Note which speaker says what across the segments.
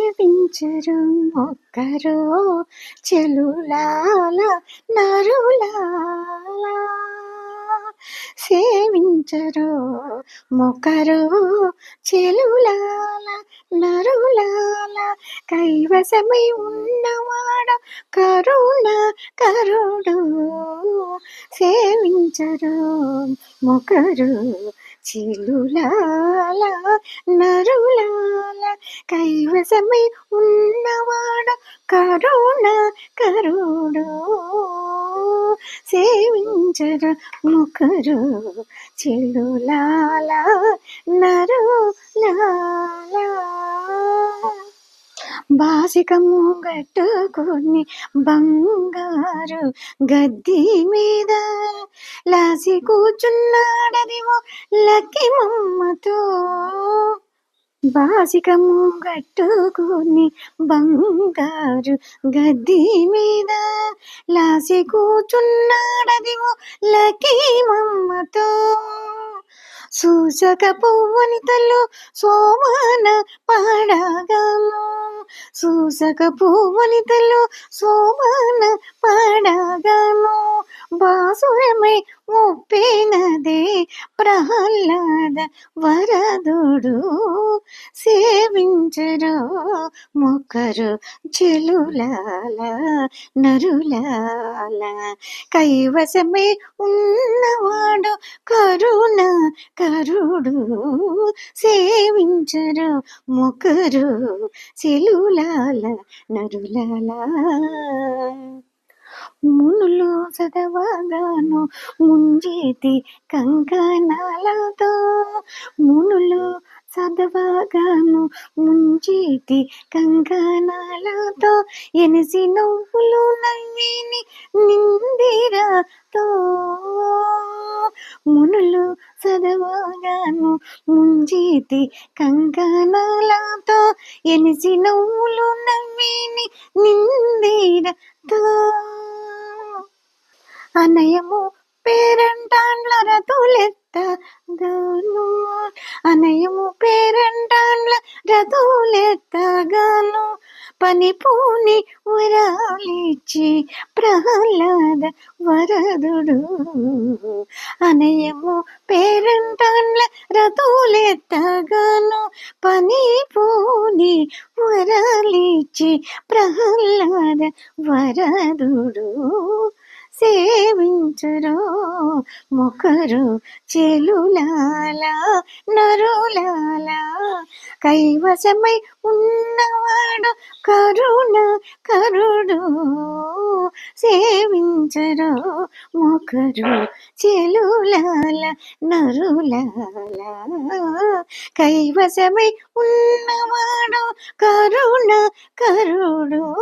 Speaker 1: సేవించరు మొక్కరు చెలులాల నరులాల. సేవించరు మొక్కరు చెలులాల నరులాల. కైవసమై ఉన్నవాడ కరుణ కరుడు. సేవించరు మొక్కరు చెలులాల నరులాల. కైవసమై ఉన్నవాడ కరుణ కరుడు. సేవించరు ముఖరు చెలులాల నరులాల. బాసికము గట్టుకొని బంగారు గద్దె మీద లాసి కూర్చున్నాడదివో లక్కి మమ్మతో. బాసికము గట్టుకొని బంగారు గద్దె మీద లాసి కూర్చున్నాడదివో లక్కి మమ్మతో. సూసక పువ్వనితలు సోమాన పాడగాను. సూసక పువ్వనితలు సోమాన పాడగాను. బాసురమై ముప్పినదే ప్రహ్లాద వరదుడు. సేవించరు మొక్కరు చెలులాల నరులాల. కైవసమే ఉన్నవాడు కరుణ కరుడు. సేవించరు మొక్కరు చెలులాల నరులాల. మునులు చదవగాను ముంజేతి కంకణాలతో. మునులు చదవగాను ముంజేతి కంకణాలతో. ఎనిసి నవ్వులు నవ్విని నిందిరతో. మునులు చదవగాను ముంజేతి కంకణాలతో. ఎనిసి నవ్వులు నవ్విని నిందిరతో. అనయము పేరంటాండ్ల రతులెత్తగాను. అనయము పేరంటాండ్ల రతులెత్తగాను. పని పూని వరాలిచ్చి ప్రహ్లాద వరదుడు. అనయము పేరంటాండ్ల రతులెత్తగాను. పని పూని వరాలిచ్చి ప్రహ్లాద వరదుడు. సేవించరు మొక్కరు చెలులాల నరులాల. కైవసమై ఉన్నవాడు కరుణ కరుడు. సేవించరు మొక్కరు చెలులాల నరులాల. కైవసమై ఉన్నవాడు కరుణ కరుడు.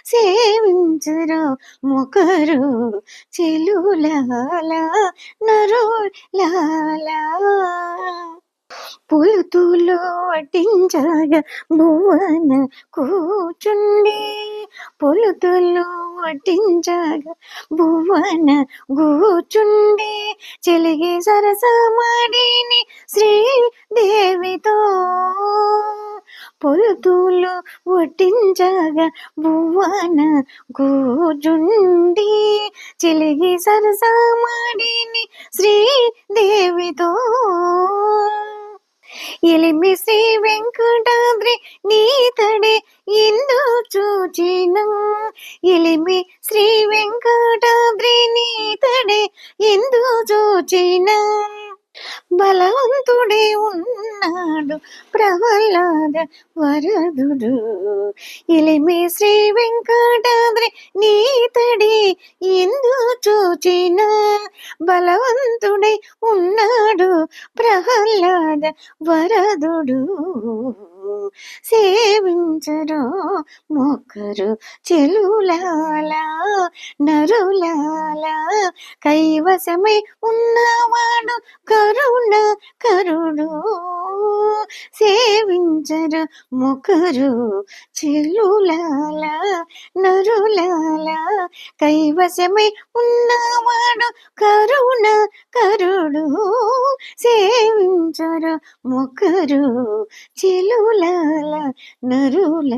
Speaker 1: సేవించరు మొక్కరు చెలులాల నరులాల. పులుతులు వడ్డించగా భువన కూచుండి. పులుతులు వడ్డించగా భువన కూచుండి. చెలిగి సరసమాడిని శ్రీదేవితో. పొలుతులు వడ్డించగా భువన కూచుండి. చెలిగి సరసమాడిని శ్రీదేవితో. ఎలిమి శ్రీ వెంకటాద్రి నీతడే ఎందు చూచిన. ఎలిమి శ్రీ వెంకటాద్రి నీతడే ఎందు చూచిన. బలవంతుడే ఉన్నాడు ప్రహ్లాద వరదుడు. ఎలిమి శ్రీ వెంకటాద్రి నీతడే ఎందు చూచిన. బలవంతుడై ఉన్నాడు ప్రహ్లాద వరదుడు. సేవించరు మొక్కరు చెలులాల నరులాల. కైవసమై ఉన్నవాడు కరుణ కరుడు. సేవించరు మొక్కరు చెలులాల నరులాల. కైవసమై ఉన్నవాడు కరుణ కరుడు. సేవించరు మొక్కరు చెలులాల నరులాల